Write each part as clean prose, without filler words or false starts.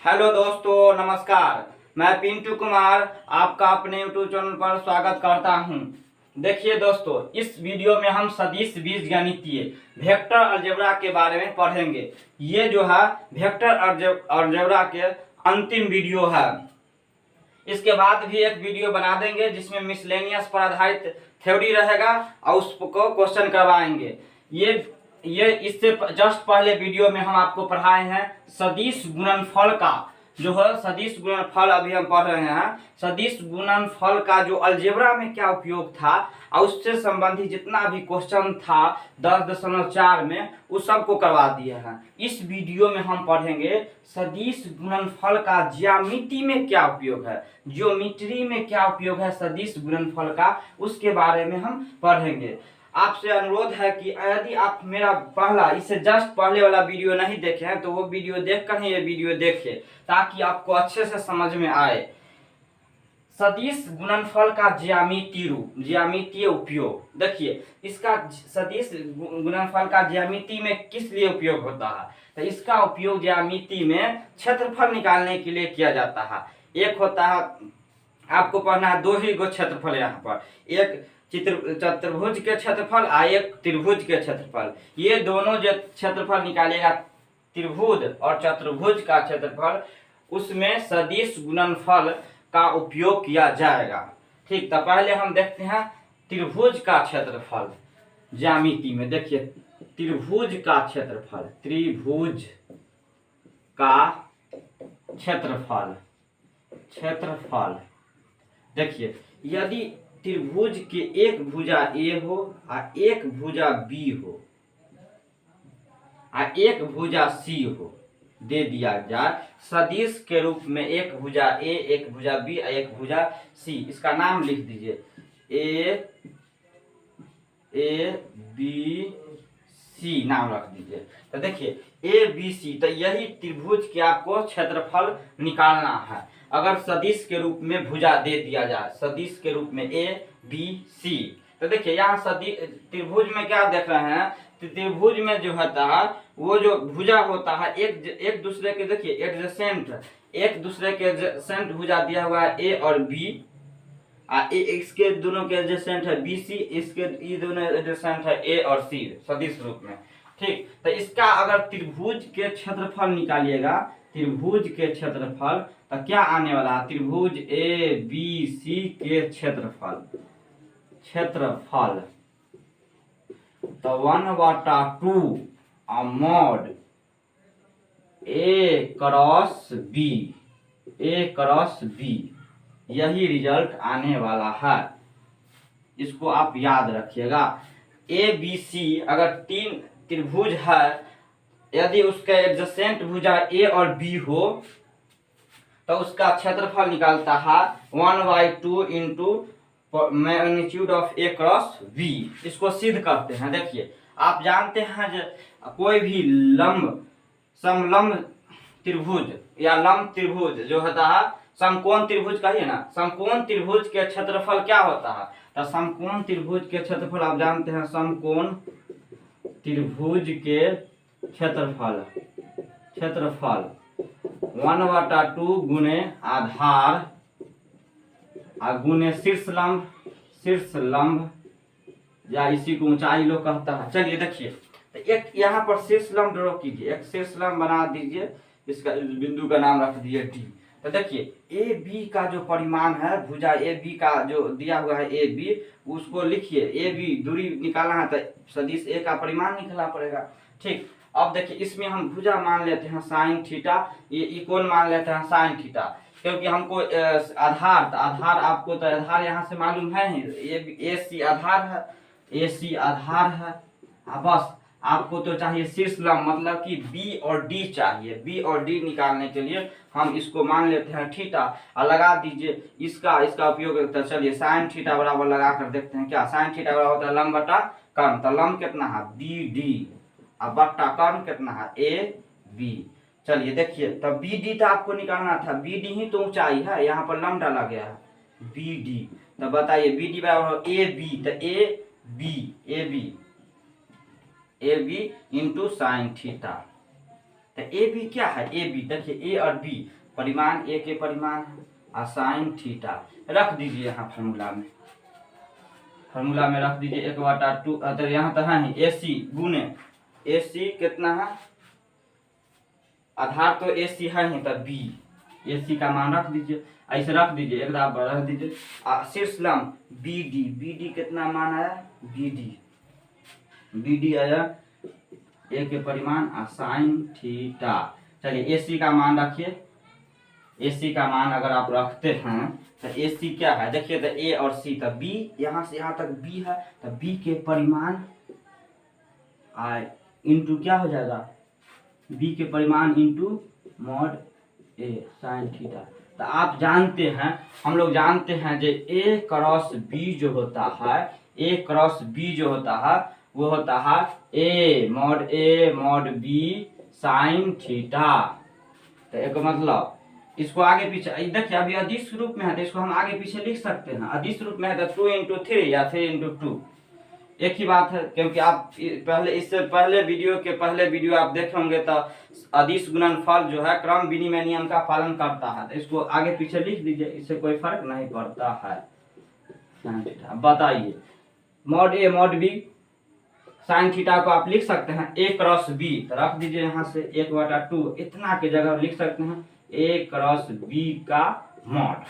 Hello दोस्तों, नमस्कार। मैं पिंटू कुमार आपका अपने यूट्यूब चैनल पर स्वागत करता हूं। देखिए दोस्तों, इस वीडियो में हम सदिश बीजगणितीय वेक्टर अलजेब्रा के बारे में पढ़ेंगे। ये जो है वेक्टर अलजेब्रा के अंतिम वीडियो है। इसके बाद भी एक वीडियो बना देंगे जिसमें मिसलेनियस पर आधारित थ्योरी रहेगा और उसको क्वेश्चन करवाएंगे। ये इससे जस्ट पहले वीडियो में हम आपको पढ़ाए हैं सदिश गुणनफल का, जो है सदिश गुणनफल अभी हम पढ़ रहे हैं। सदिश गुणनफल का जो अलजेब्रा में क्या उपयोग था और उससे संबंधित जितना भी क्वेश्चन था 10.4 में, उस सबको करवा दिया है। इस वीडियो में हम पढ़ेंगे सदिश गुणनफल का ज्यामिति में क्या उपयोग है, ज्योमेट्री में क्या उपयोग है सदिश गुणनफल का, उसके बारे में हम पढ़ेंगे। आपसे अनुरोध है कि यदि आप मेरा पहला इससे जस्ट पहले वाला वीडियो नहीं देखे हैं तो वो वीडियो देखकर ही ये वीडियो देखें ताकि आपको अच्छे से समझ में आए। सदिश गुणनफल का ज्यामितीय रूप, ज्यामितीय उपयोग। देखिए, इसका सदिश गुणनफल का ज्यामिति में किस लिए उपयोग होता है, तो इसका उपयोग ज्यामिति में क्षेत्रफल निकालने के लिए किया जाता है। एक होता है, आपको पढ़ना है दो ही गो क्षेत्रफल, यहाँ पर एक चतुर्भुज के क्षेत्रफल और एक त्रिभुज के क्षेत्रफल। ये दोनों जो क्षेत्रफल निकालेगा त्रिभुज और चतुर्भुज का क्षेत्रफल, उसमें सदिश गुणनफल का उपयोग किया जाएगा। ठीक, तो पहले हम देखते हैं त्रिभुज का क्षेत्रफल ज्यामिति में। देखिए, त्रिभुज का क्षेत्रफल, त्रिभुज का क्षेत्रफल, क्षेत्रफल। देखिए, यदि त्रिभुज के एक भुजा ए हो और एक भुजा बी हो और एक भुजा सी हो, दे दिया जाए सदिश के रूप में एक भुजा ए, एक भुजा बी और एक भुजा सी। इसका नाम लिख दीजिए ए बी सी, नाम रख दीजिए। तो देखिए ए बी सी, तो यही त्रिभुज के आपको क्षेत्रफल निकालना है अगर सदिश के रूप में भुजा दे दिया जाए, सदिश के रूप में ए बी सी। तो देखिए यहाँ सदिश त्रिभुज में क्या देख रहे हैं, त्रिभुज में जो होता है वो जो भुजा होता है एक दूसरे के, देखिए एडजेसेंट, एक दूसरे के एडजेसेंट भुजा दिया हुआ है ए और बी, इसके दोनों के एडजेसेंट है बी सी, इसके ये दोनों एडजेसेंट है ए और सी सदिश रूप में। ठीक, तो इसका अगर त्रिभुज के क्षेत्रफल निकालिएगा, त्रिभुज के क्षेत्रफल, तो क्या आने वाला है, त्रिभुज ए बी सी के क्षेत्रफल, क्षेत्रफल तो 1/2 मॉड ए क्रॉस बी, ए क्रॉस बी, यही रिजल्ट आने वाला है। इसको आप याद रखिएगा। ए बी सी अगर तीन त्रिभुज है, यदि उसके एडजेसेंट भुजा ए और बी हो तो उसका क्षेत्रफल निकालता है 1/2 into magnitude of A cross B. इसको सिद्ध करते हैं। देखिए, आप जानते हैं जो कोई भी लंब समलंब त्रिभुज या लंब त्रिभुज जो होता है, समकोण त्रिभुज कहिए ना, समकोण त्रिभुज के क्षेत्रफल क्या होता है, तो समकोण त्रिभुज के क्षेत्रफल आप जानते हैं, समकोण त्रिभुज के क्षेत्रफल, क्षेत्रफल 1/2 गुने आधार गुने शीर्ष लंब, शीर्ष लंब या इसी को ऊंचाई लोग कहता है। चलिए देखिए, तो एक यहाँ पर शीर्ष लंब ड्रॉ कीजिए, एक शीर्ष लंब बना दीजिए, इसका बिंदु का नाम रख दीजिए डी। तो देखिए ए बी का जो परिमाण है, भुजा ए बी का जो दिया हुआ है ए बी, उसको लिखिए। ए बी दूरी निकालना है तो सदिश ए का परिमाण निकालना पड़ेगा। ठीक, अब देखिए इसमें हम भुजा मान लेते हैं साइन थीटा, ये कोण मान लेते हैं साइन थीटा, क्योंकि हमको आधार, तो आधार आपको तो आधार यहाँ से मालूम है ही, ए सी आधार है, ए सी आधार है। बस आपको तो चाहिए शीर्ष लंब, मतलब कि बी और डी चाहिए। बी और डी निकालने के लिए हम इसको मान लेते हैं थीटा और लगा दीजिए इसका उपयोग होता है। चलिए साइन थीटा बराबर लगा कर देखते हैं क्या, साइन थीटा बराबर होता है लंब बटा कर्ण। तो लंब कितना है बी डी और बट्टा कर्ण कितना है ए बी। चलिए देखिए, तो बी डी तो आपको निकालना था, बी डी ही तो ऊंचाई है, यहाँ पर लंब डाला गया है बी डी। तो बताइए बी डी बराबर ए बी, तो A B into sine theta. तो ए बी क्या है, ए बी देखिए ए और बी परिमाण, ए के परिमाण है और साइन थीटा रख दीजिए यहाँ फार्मूला में रख दीजिए 1/2। तो यहाँ तो है ए सी गुने ए सी कितना है, आधार तो ए सी है ही, तो बी ए सी का मान रख दीजिए, ऐसे रख दीजिए एक बराबर रख दीजिए। शीर्ष लंब बी डी कितना मान आया, बी डी आया ए के परिमाण और साइन थीटा। चलिए ए सी का मान रखिए, ए सी का मान अगर आप रखते हैं तो ए सी क्या है देखिए, तो ए और सी, तो बी यहाँ से यहाँ तक बी है, तो बी के परिमाण इंटू क्या हो जाएगा, बी के परिमाण इंटू मॉड ए साइन थीटा। तो आप जानते हैं, हम लोग जानते हैं जो ए क्रॉस बी जो होता है, ए क्रॉस बी जो होता है वो होता है A mod B sign theta. तो एक मतलब इसको आगे पीछे देखिए, अभी अदिश रूप में है तो इसको हम आगे पीछे लिख सकते हैं, अदिश रूप में है तो 2 × 3 या 3 × 2 एक ही बात है, क्योंकि आप पहले इससे पहले वीडियो आप देखे होंगे तो अदिश गुणनफल जो है क्रम विनिमय नियम का पालन करता है, तो इसको आगे पीछे लिख दीजिए, इससे कोई फर्क नहीं पड़ता है। बताइए mod A mod B sine theta को आप लिख सकते हैं ए क्रॉस बी, तो रख दीजिए यहाँ से 1/2 इतना के जगह लिख सकते हैं ए क्रॉस बी का मॉड।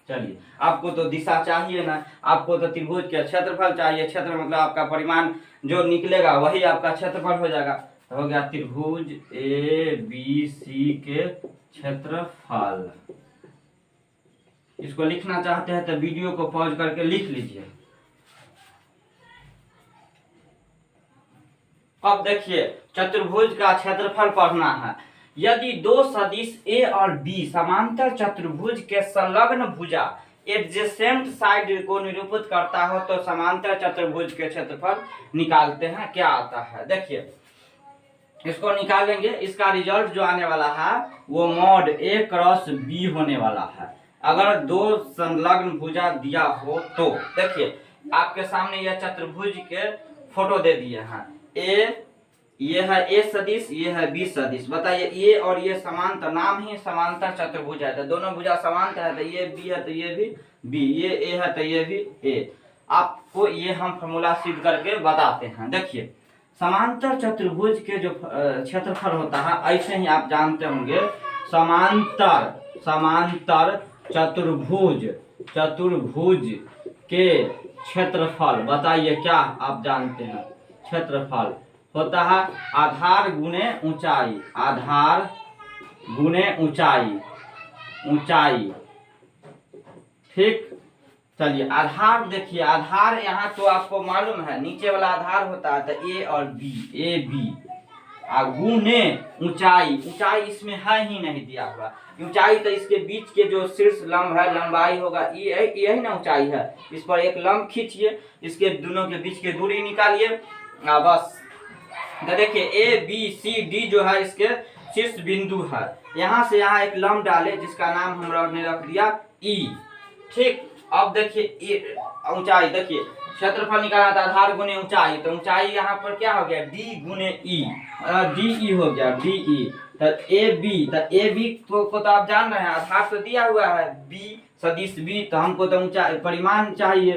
चलिए आपको तो दिशा चाहिए ना, आपको तो त्रिभुज के क्षेत्रफल चाहिए, क्षेत्र मतलब आपका परिमाण जो निकलेगा वही आपका क्षेत्रफल हो जाएगा। तो हो गया त्रिभुज ए बी सी के क्षेत्रफल। इसको लिखना चाहते हैं तो वीडियो को पॉज करके लिख लीजिए। अब देखिए चतुर्भुज का क्षेत्रफल पढ़ना है। यदि दो सदिश ए और बी समांतर चतुर्भुज के संलग्न भुजा एडजेसेंट साइड को निरूपित करता हो तो समांतर चतुर्भुज के क्षेत्रफल निकालते हैं, क्या आता है देखिए, इसको निकालेंगे, इसका रिजल्ट जो आने वाला है वो मॉड ए क्रॉस बी होने वाला है। अगर दो संलग्न भुजा दिया हो तो देखिए आपके सामने यह चतुर्भुज के फोटो दे दिए हैं, ये है ए सदिश, ये है बी सदिश। बताइए ये और ये समांतर, नाम ही समांतर चतुर्भुज है, तो दोनों भुजा समांतर है, तो ये बी है तो ये भी बी, ये ए है तो ये भी ए। आपको ये हम फॉर्मूला सिद्ध करके बताते हैं। देखिए समांतर चतुर्भुज के जो क्षेत्रफल होता है, ऐसे ही आप जानते होंगे समांतर चतुर्भुज के क्षेत्रफल, बताइए क्या आप जानते हैं, क्षेत्रफल होता है आधार गुने ऊंचाई, आधार गुने ऊंचाई। ठीक, चलिए आधार देखिए, आधार यहाँ तो आपको मालूम है नीचे वाला आधार होता है तो ए और बी, ए बी गुने ऊंचाई, ऊंचाई इसमें है ही नहीं दिया हुआ, ऊंचाई तो इसके बीच के जो शीर्ष लंब है लंबाई होगा यही ना ऊंचाई है। इस पर एक लंब खींचिए, इसके दोनों के बीच की दूरी निकालिए, बस। तो देखिए ए बी सी डी जो है इसके शीर्ष बिंदु है, यहाँ से यहाँ एक लंब डाले जिसका नाम हम लोगों ने रख दिया ई। ठीक, अब देखिए ऊंचाई, देखिए क्षेत्रफल निकालना था आधार गुने ऊंचाई, तो ऊंचाई यहाँ पर क्या हो गया डी गुने ई, डी ई हो गया डी ई। तो ए बी, तो ए बी को तो आप जान रहे हैं आधार तो दिया हुआ है बी सदिश बी, तो हमको तो ऊंचाई परिमाण चाहिए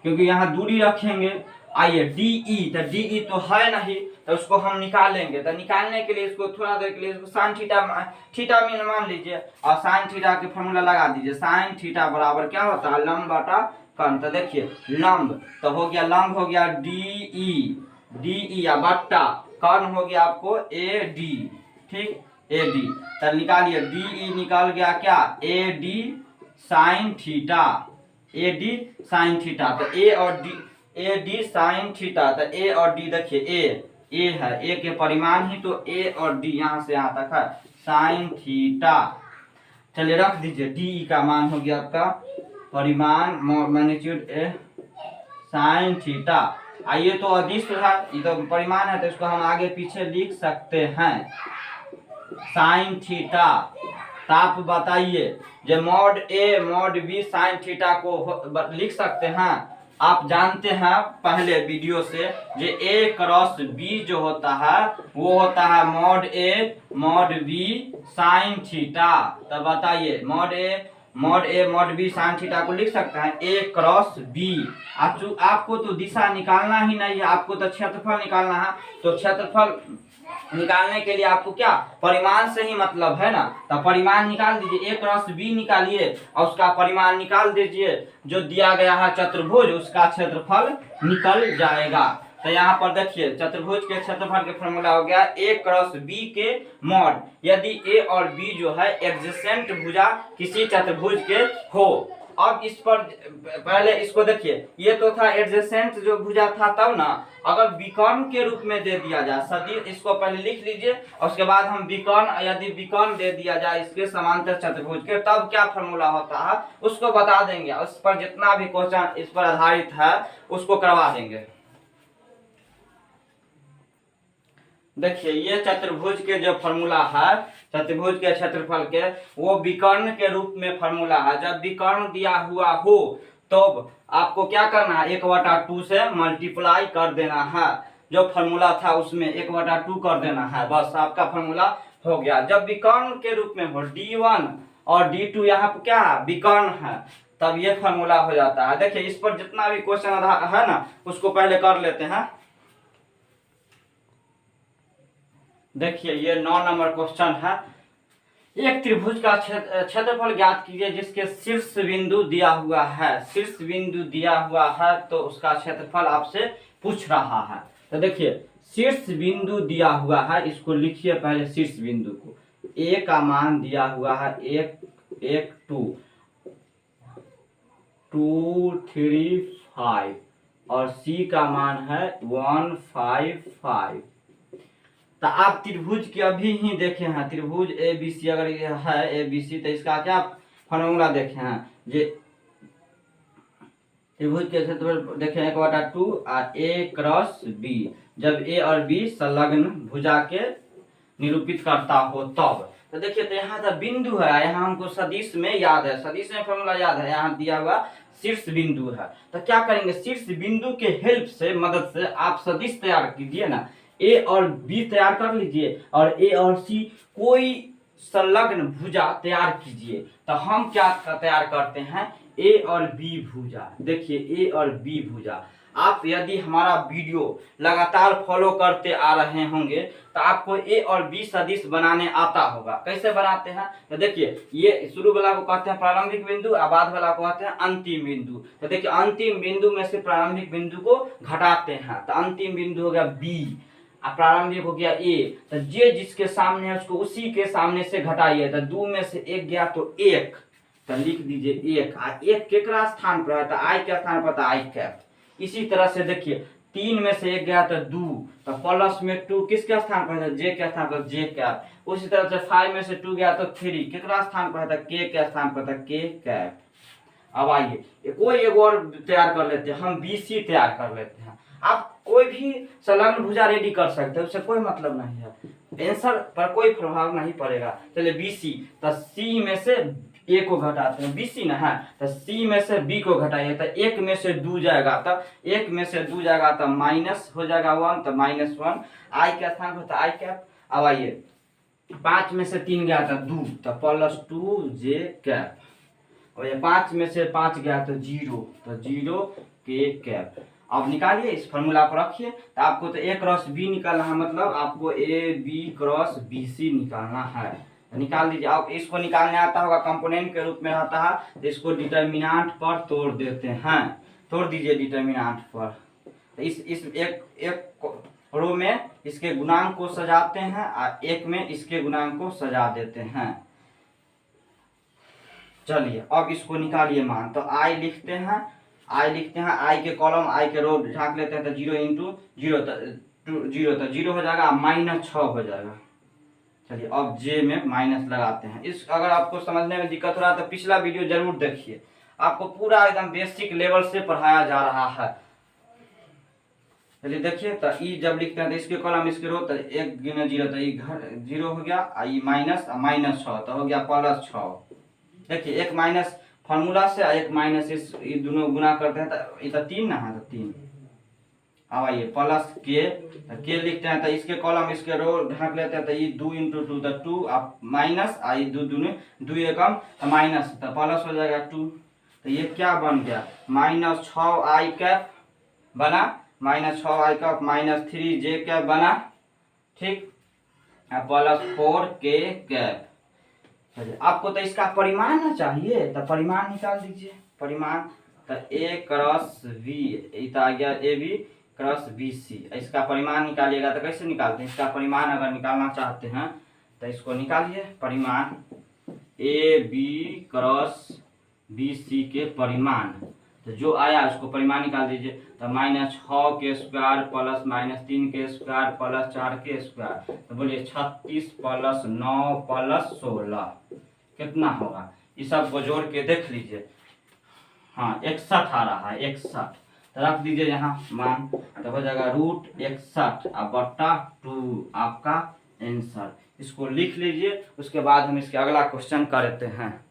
क्योंकि यहाँ दूरी रखेंगे। आइए डी ई, तो डी ई तो है नहीं तो उसको हम निकालेंगे, तो निकालने के लिए इसको थोड़ा देर के लिए इसको साइन थीटा में मान लीजिए और साइन थीटा के फॉर्मूला लगा दीजिए। साइन थीटा बराबर क्या होता है लंब बटा कर्ण। तो देखिए लंब तो हो गया, लंब हो गया डी ई या बट्टा कर्ण हो गया आपको ए डी। ठीक, ए डी, तो निकालिए डी ई निकाल गया क्या A D sine theta, A D sign theta. तो ए और D, A D sign theta, तो ए और डी देखिए ए है, ए के परिमाण ही तो ए और डी यहाँ से यहाँ तक है साइन थीटा। चलिए रख दीजिए, डी ई का मान हो गया आपका परिमाण मैग्नीट्यूड ए साइन थीटा। आइए तो अदिश है, ये तो परिमाण है तो इसको हम आगे पीछे लिख सकते हैं साइन थीटा। तो आप बताइए जो mod A mod B sine theta को लिख सकते हैं, आप जानते हैं पहले वीडियो से जो ए क्रॉस बी जो होता है वो होता है mod A mod B sign theta. तो बताइए mod A mod B sine theta को लिख सकते हैं ए क्रॉस बी। आपको तो दिशा निकालना ही नहीं है, आपको तो क्षेत्रफल निकालना है। तो क्षेत्रफल निकालने के लिए आपको क्या परिमाण से ही मतलब है ना। तो परिमाण निकाल दीजिए, ए क्रॉस बी निकालिए और उसका परिमाण निकाल दीजिए। जो दिया गया है चतुर्भुज उसका क्षेत्रफल निकल जाएगा। तो यहाँ पर देखिए चतुर्भुज के क्षेत्रफल के फॉर्मूला हो गया ए क्रॉस बी के मॉड। यदि ए और बी जो है एडजेसेंट भुजा किसी चतुर्भुज के हो। अब इस पर पहले इसको देखिए, ये तो था एडजेसेंट जो भुजा था तब ना। अगर विकर्ण के रूप में दे दिया जाए सदिश, इसको पहले लिख लीजिए और उसके बाद हम विकर्ण, यदि विकर्ण दे दिया जाए इसके समांतर चतुर्भुज के तब क्या फॉर्मूला होता है उसको बता देंगे। उस पर जितना भी क्वेश्चन इस पर आधारित है उसको करवा देंगे। देखिए ये चतुर्भुज के जो फॉर्मूला है चतुर्भुज के क्षेत्रफल के वो विकर्ण के रूप में फॉर्मूला है। जब विकर्ण दिया हुआ हो तो आपको क्या करना है 1/2 से मल्टीप्लाई कर देना है। जो फॉर्मूला था उसमें 1/2 कर देना है, बस आपका फॉर्मूला हो गया। जब विकर्ण के रूप में हो D1 और D2 यहाँ पर क्या है विकर्ण है तब ये फॉर्मूला हो जाता है। देखिए इस पर जितना भी क्वेश्चन है ना उसको पहले कर लेते हैं। देखिए ये 9 नंबर क्वेश्चन है। एक त्रिभुज का क्षेत्रफल ज्ञात कीजिए जिसके शीर्ष बिंदु दिया हुआ है। शीर्ष बिंदु दिया हुआ है तो उसका क्षेत्रफल आपसे पूछ रहा है। तो देखिए शीर्ष बिंदु दिया हुआ है, इसको लिखिए पहले शीर्ष बिंदु को। ए का मान दिया हुआ है 1 2 2 3 5 और सी का मान है 1 5 5। तो आप त्रिभुज की अभी ही देखे हैं, त्रिभुज ए बी सी अगर ये है ए बी सी तो इसका क्या फॉर्मूला देखे हैं। जे त्रिभुज के क्षेत्रफल देखे 1/2 और ए क्रॉस बी। जब ए और बी संलग्न भुजा के निरूपित करता हो तब। तो देखिए तो यहाँ तो बिंदु है, यहाँ हमको सदिश में याद है, सदिश में फॉर्मूला याद है। यहाँ दिया हुआ शीर्ष बिंदु है तो क्या करेंगे शीर्ष बिंदु के हेल्प से मदद से आप सदिश तैयार कीजिए ना। ए और बी तैयार कर लीजिए और ए और सी कोई संलग्न भुजा तैयार कीजिए। तो हम क्या तैयार करते हैं ए और बी भुजा। देखिए ए और बी भुजा। आप यदि हमारा वीडियो लगातार फॉलो करते आ रहे होंगे तो आपको ए और बी सदिश बनाने आता होगा। कैसे बनाते हैं तो देखिए ये शुरू वाला को कहते हैं प्रारंभिक बिंदु और बाद वाला को कहते हैं अंतिम बिंदु। तो देखिए अंतिम बिंदु में से प्रारंभिक बिंदु को घटाते हैं तो अंतिम बिंदु हो गया बी, प्रारंभिक हो गया ए। तो जे जिसके सामने है उसको उसी के सामने से घटाइए। तो 2 में से 1 गया तो 1, तो लिख दीजिए 1। आ 1 केकरा स्थान पर है तो आई के स्थान पर आई कैप। इसी तरह से देखिए 3 में से 1 गया तो 2, तो प्लस में 2 किसके स्थान पर है जे के स्थान पर जे कैप। उसी तरह से 5 में से 2 गया तो 3 केकरा स्थान पर है के स्थान पर था के कैप। अब आइए कोई एक और तैयार कर लेते हैं, हम BC तैयार कर लेते हैं। आप कोई भी संलग्न भुजा रेडी कर सकते हैं, उससे कोई मतलब नहीं है, आंसर पर कोई प्रभाव नहीं पड़ेगा। चलिए BC, तो C में से A को घटाते हैं, BC ना है तो C में से B को घटाइए तो 1 में से 2 जाएगा, तो 1 में से 2 जाएगा तो माइनस हो जाएगा 1, तो -1 I के स्थान पर I कैप। अब आइए 5 में से 3 गया तो 2, तो +2 J कैप। और ये 5 में से 5 गया तो 0, तो 0 K कैप। अब निकालिए इस फॉर्मूला पर रखिए। तो आपको तो A क्रॉस B निकालना है, मतलब आपको AB क्रॉस BC निकालना है। तो निकाल दीजिए। आप इसको निकालने आता होगा कंपोनेंट के रूप में आता है तो इसको डिटर्मिनेंट पर तोड़ देते हैं। तोड़ दीजिए डिटर्मिनेंट पर। तो इस एक रो में इसके गुणांक को सजाते हैं और एक में इसके गुणांक को सजा देते हैं। चलिए अब इसको निकालिए मान। तो I लिखते हैं, I के कॉलम I के रो झाँक लेते हैं तो 0 × 0 तो 0 हो जाएगा, -6 हो जाएगा। चलिए अब J में माइनस लगाते हैं। इस अगर आपको समझने में दिक्कत हो रहा है तो पिछला वीडियो जरूर देखिए, आपको पूरा एकदम बेसिक लेवल से पढ़ाया जा रहा है। चलिए देखिए तो ई जब लिखते हैं तो इसके कॉलम इसके रो तो 1 × 0 तो ई 0 हो गया, आई माइनस -6 तो हो गया +6। देखिए 1 - फॉर्मूला से एक माइनस इस ये दोनों गुना करते हैं तो इधर 3 ना है, तो 3 अब आइए प्लस के लिखते हैं तो इसके कॉलम इसके रो ढांक लेते हैं तो ये 2 × 2 तो 2 आप माइनस आई 2 दूने 2 एकम तो माइनस तो प्लस हो जाएगा 2। तो ये क्या बन गया -6i कैप बना, -6i कैप -3j कैप बना, ठीक, +4k कैप। चलिए आपको तो इसका परिमाण ना चाहिए तो परिमाण निकाल दीजिए। परिमाण तो a क्रॉस v इतना आ गया A B cross B C. इसका परिमाण निकालिएगा तो कैसे निकालते हैं? इसका परिमाण अगर निकालना चाहते हैं तो इसको निकालिए। परिमाण A B cross B C के परिमाण, तो जो आया उसको परिमाण निकाल दीजिए। तो -6 square plus -3 square plus 4 square, तो बोलिए 36 प्लस 9 प्लस 16 कितना होगा? इस सब को जोड़ के देख लीजिए। हाँ 61 आ रहा है, 61 तो रख दीजिए यहाँ मान, तो हो जाएगा √61 बटा 2 आपका आंसर। इसको लिख लीजिए, उसके बाद हम इसके अगला क्वेश्चन करते हैं।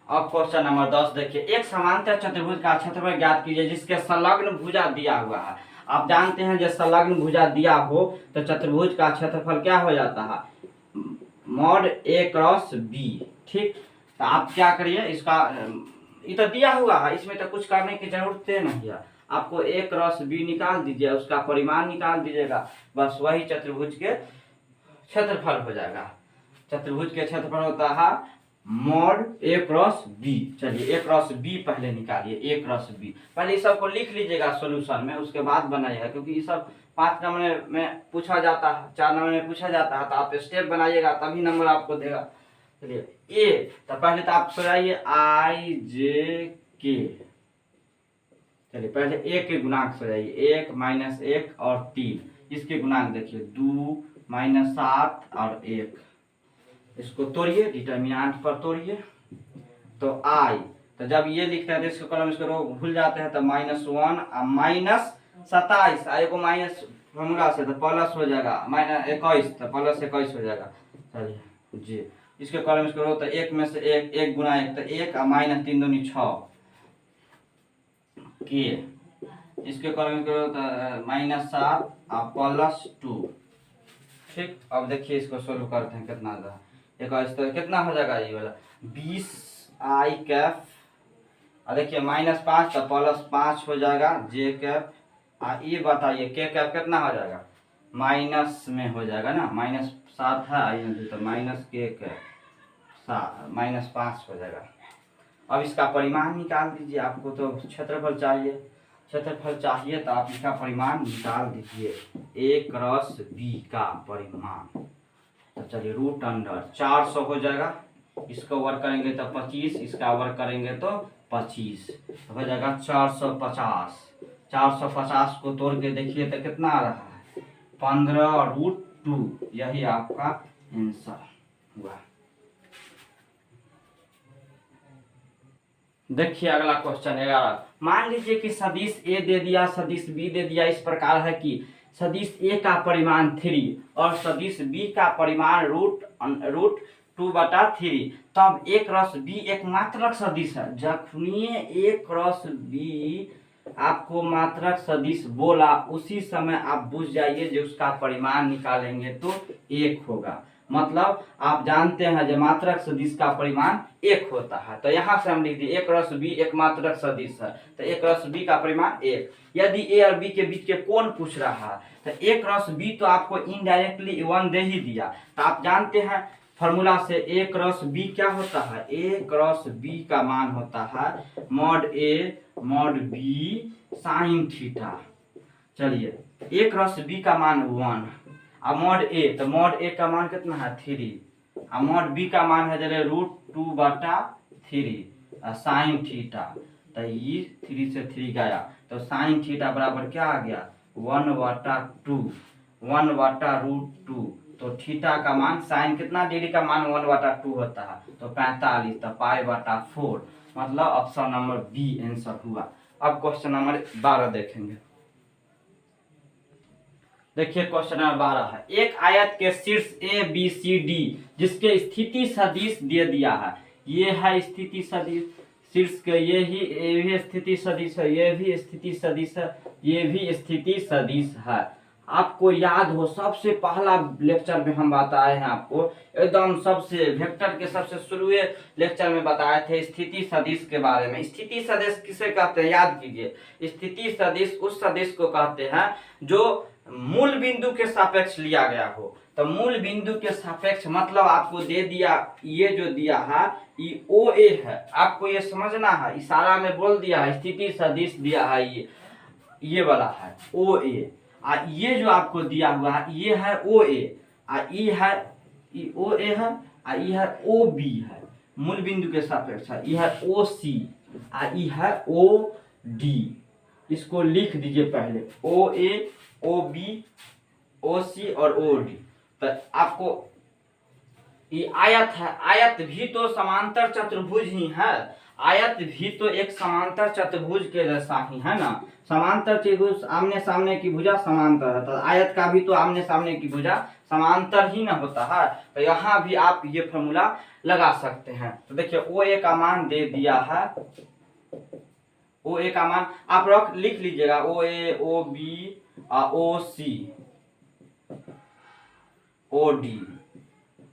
अब क्वेश्चन नंबर 10 देखिए, एक समांतर चतुर्भुज का क्षेत्रफल ज्ञात कीजिए जिसके संलग्न भुजा दिया हुआ है। आप जानते हैं जब संलग्न भुजा दिया हो तो चतुर्भुज का क्षेत्रफल क्या हो जाता है? mod a क्रॉस b, ठीक। तो आप क्या करिए, इसका ये तो दिया हुआ है, इसमें तो कुछ करने की जरूरत नहीं है। आपको a क्रॉस b निकाल दीजिए, उसका परिमाण निकाल दीजिएगा, बस वही चतुर्भुज के क्षेत्रफल हो जाएगा। चतुर्भुज के क्षेत्रफल होता है mod a क्रॉस b। चलिए a क्रॉस b पहले निकालिए, a क्रॉस b पहले इस सब को लिख लीजिएगा सॉल्यूशन में, उसके बाद बनाइएगा, क्योंकि ये सब 5 नंबर में पूछा जाता है, 4 नंबर में पूछा जाता है, तो आप स्टेप बनाइएगा तभी नंबर आपको देगा। चलिए a, तो पहले तो आप सजाइए i j k। चलिए पहले a के गुणांक सजाइए, 1 -1 और 3, इसके गुणांक देखिए 2 -7 और 1। इसको तोड़िए, डिटर्मिनेंट पर तोड़िए, तो i, तो जब ये लिखते हैं तो इसको कॉलम इसको रो भूल जाते हैं, तो -1 और -27 आए को माइनस फॉर्मूला से तो प्लस हो जाएगा -21, तो +21 हो जाएगा। चलिए जी, इसके कॉलम इसको रो तो 1 में से 1 गुना 1 तो 1 और -3 दूनी 6 के, इसके कॉलम इसको रो तो -7 और +2, ठीक। अब देखिए इसको सोल्व करते हैं, कितना था 21 तो कितना हो जाएगा ये वाला 20i कैप, और देखिए -5 तो +5 हो जाएगा j कैप। ये बताइए k कैप कितना हो जाएगा? माइनस में हो जाएगा ना, -7 है आई तो -k कैप -5 हो जाएगा। अब इसका परिमाण निकाल दीजिए, आपको तो क्षेत्रफल चाहिए, क्षेत्रफल चाहिए तो आप इसका परिमाण निकाल दीजिए, a क्रॉस b का परिमाण। तो चलिए √400 हो जाएगा, इसको वर्क करेंगे तो 25, इसका वर्क करेंगे तो 25, तो हो जाएगा 450। 450 को तोड़ के देखिए तो कितना आ रहा है? 15√2, यही आपका आंसर हुआ। देखिए अगला क्वेश्चन 11, मान लीजिए कि सदिश a दे दिया, सदिश b दे दिया, इस प्रकार है कि सदिश a का परिमाण 3 और सदिश b का परिमाण √2/3, तब a क्रॉस b एक मात्रक सदिश है। जखनी a क्रॉस b आपको मात्रक सदिश बोला उसी समय आप बुझ जाइए जो उसका परिमाण निकालेंगे तो 1 होगा। मतलब आप जानते हैं जो मात्रक सदिश का परिमाण 1 होता है, तो यहाँ से हम लिख दिए a क्रॉस b एक मात्रक सदिश है, तो a क्रॉस b का परिमाण 1। यदि a और b के बीच के कोण पूछ रहा है तो a क्रॉस b तो आपको इनडायरेक्टली 1 दे ही दिया, तो आप जानते हैं फॉर्मूला से a क्रॉस b क्या होता है? a क्रॉस b का मान होता है mod a mod b sine theta. चलिए a क्रॉस b का मान 1 और mod a, तो mod a का मान कितना है? 3, और mod b का मान है जरे √2/3 साइन थीटा, तो ये 3 से 3 गया, तो साइन थीटा बराबर क्या आ गया? 1/2, 1/√2, तो थीटा का मान, साइन कितना डिग्री का मान 1/2 होता है, तो 45, तो π/4, मतलब ऑप्शन नंबर बी आंसर हुआ। अब क्वेश्चन नंबर 12 देखेंगे। देखिए क्वेश्चन नंबर 12 है, एक आयत के शीर्ष ए बी सी डी जिसके स्थिति सदिश दे दिया है, ये है स्थिति सदिश शीर्ष के, ये भी स्थिति सदिश है, ये भी स्थिति सदिश है, ये भी स्थिति सदिश है। आपको याद हो सबसे पहला लेक्चर में हम बताए हैं आपको, एकदम सबसे वेक्टर के सबसे शुरुए लेक्चर में बताए थे स्थिति सदिश के बारे में। स्थिति सदिश किसे कहते हैं याद कीजिए, स्थिति सदिश उस सदिश को कहते हैं जो मूल बिंदु के सापेक्ष लिया गया हो। तो मूल बिंदु के सापेक्ष मतलब आपको दे दिया, ये जो दिया है ये ओ ए है, आपको ये समझना है, इशारा में बोल दिया है, स्थिति सदिश दिया है, ये वाला है ओ ए, ये जो आपको दिया हुआ है ये है ओ ए, ये है ओ ए है, ये है ओ बी है, मूल बिंदु के सापेक्ष है, ये है ओ सी, ये है ओ डी। इसको लिख दीजिए पहले, ओ ए, ओ बी, ओ सी और ओ डी। तो आपको ये आयत है, आयत भी तो समांतर चतुर्भुज ही है, आयत भी तो एक समांतर चतुर्भुज के जैसा ही है ना। समांतर चतुर्भुज आमने सामने की भुजा समांतर है, तो आयत का भी तो आमने सामने की भुजा समांतर ही ना होता है। तो यहाँ भी आप ये फॉर्मूला लगा सकते हैं। तो देखिए ओ ए का मान दे दिया है, ओ ए का मान आप लिख लीजिएगा, ओ ए, ओ बी, ओ सी, ओ डी।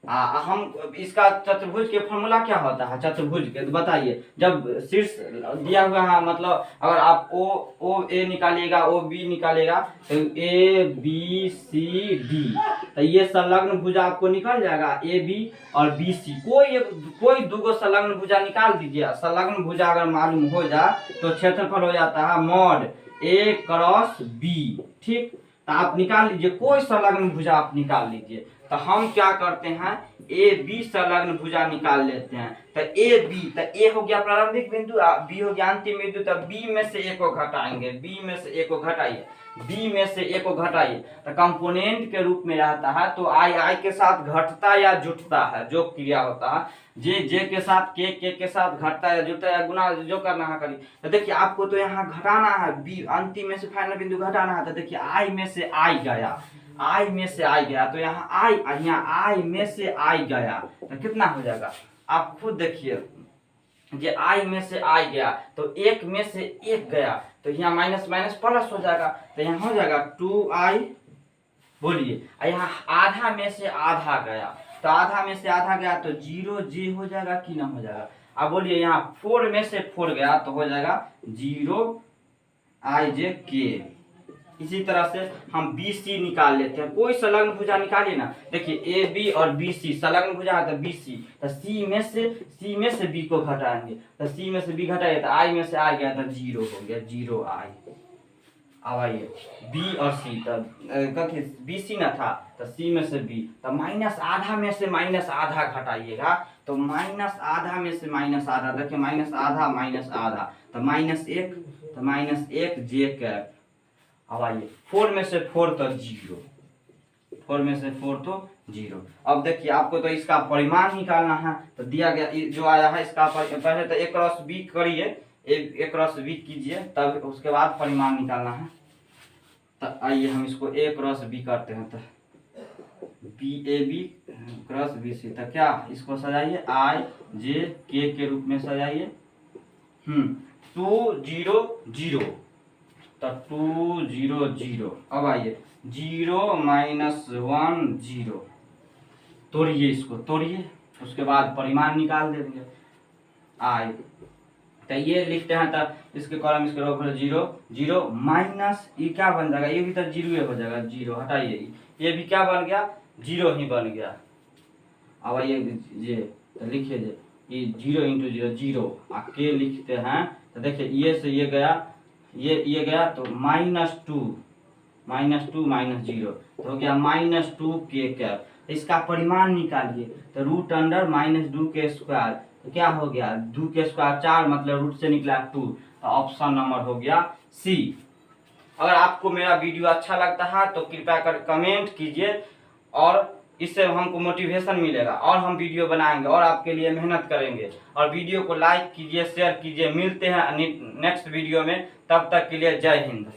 हम इसका चतुर्भुज के फॉर्मूला क्या होता है चतुर्भुज के, तो बताइए। जब शीर्ष दिया हुआ है, मतलब अगर आप ओ ए निकालिएगा, ओ बी निकालेगा, तो ए बी सी डी, तो ये संलग्न भुजा आपको निकल जाएगा, ए बी और बी सी। कोई दो संलग्न भुजा निकाल दीजिए। संलग्न भुजा अगर मालूम हो जाए तो क्षेत्रफल हो जाता है मॉड ए क्रॉस बी। ठीक, तो आप निकाल लीजिए, कोई संलग्न भुजा आप निकाल लीजिए। तो हम क्या करते हैं, ए बी संलग्न भुजा निकाल लेते हैं। तो ए बी, तो ए हो गया प्रारंभिक बिंदु, बी हो गया अंतिम बिंदु। तो बी में से ए को घटाएंगे, बी में से ए को घटाइए, बी में से ए को घटाइए, तो कंपोनेंट के रूप में रहता है। तो आई के साथ घटता या जुटता है, जो क्रिया होता है, जे के साथ के साथ घटता या जुटता या गुना जो करना है करिए। तो देखिए आपको तो यहाँ घटाना है, बी अंतिम में से फाइनल बिंदु घटाना है। तो देखिए आई में से आई गया, आई में से आई गया, तो यहाँ आई, यहाँ आई में से आई गया, तो कितना हो जाएगा आप खुद देखिए। ये आई में से आई गया तो एक में से एक गया, तो यहाँ माइनस माइनस प्लस हो जाएगा, तो यहाँ हो जाएगा 2i। बोलिए, यहाँ आधा में से आधा गया, तो आधा में से आधा गया तो 0j हो जाएगा कि ना हो जाएगा। अब बोलिए यहाँ 4 में से 4 गया तो हो जाएगा 0ijk। इसी तरह से हम बी सी निकाल लेते हैं, कोई संलग्न भुजा निकालिए ना। देखिए ए बी और बी सी संलग्न भुजा है, तो बी सी, तो सी में से बी को घटाएंगे, तो सी में से बी घटाइए, तो आई में से आ गया तो 0 हो गया, 0i। अब आइए बी और सी, तो बी सी ना था तो सी में से बी, तो माइनस आधा में से माइनस आधा घटाइएगा, तो माइनस आधा में से माइनस आधा, देखिए माइनस आधा माइनस आधा, तो -1, तो -1 जे कैप। अब आइए 4 में से 4 तो 0, 4 में से 4 तो 0। अब देखिए आपको तो इसका परिमाण निकालना है, तो दिया गया जो आया है इसका पहले तो a क्रॉस b करिए, a क्रॉस b कीजिए, तब उसके बाद परिमाण निकालना है। तो आइए हम इसको a क्रॉस b करते हैं, तो b क्रॉस b सी, तो क्या इसको सजाइए i j k के रूप में सजाइए। 2 0 0, तो 2 0 0। अब आइए 0 -1 0, तोड़िए, इसको तोड़िए, उसके बाद परिमाण निकाल देंगे आई। तो ये लिखते हैं, तब इसके कॉलम इसके रो 0 0 माइनस ये क्या बन जाएगा, ये भी तो 0 हो जाएगा, 0 हटाइए, ये भी क्या बन गया 0 ही बन गया। अब ये तो लिखिए ये 0 × 0 0, के लिखते हैं, तो देखिए ये से ये गया, ये गया, तो -2 -0, तो हो गया -2 के कैप। इसका परिमाण निकालिए, तो √2 के स्क्वायर, तो क्या हो गया 2 के स्क्वायर 4, मतलब रूट से निकला 2, तो ऑप्शन नंबर हो गया सी। अगर आपको मेरा वीडियो अच्छा लगता है तो कृपया कर कमेंट कीजिए, और इससे हमको मोटिवेशन मिलेगा और हम वीडियो बनाएंगे और आपके लिए मेहनत करेंगे। और वीडियो को लाइक कीजिए, शेयर कीजिए। मिलते हैं नेक्स्ट वीडियो में, तब तक के लिए जय हिंद।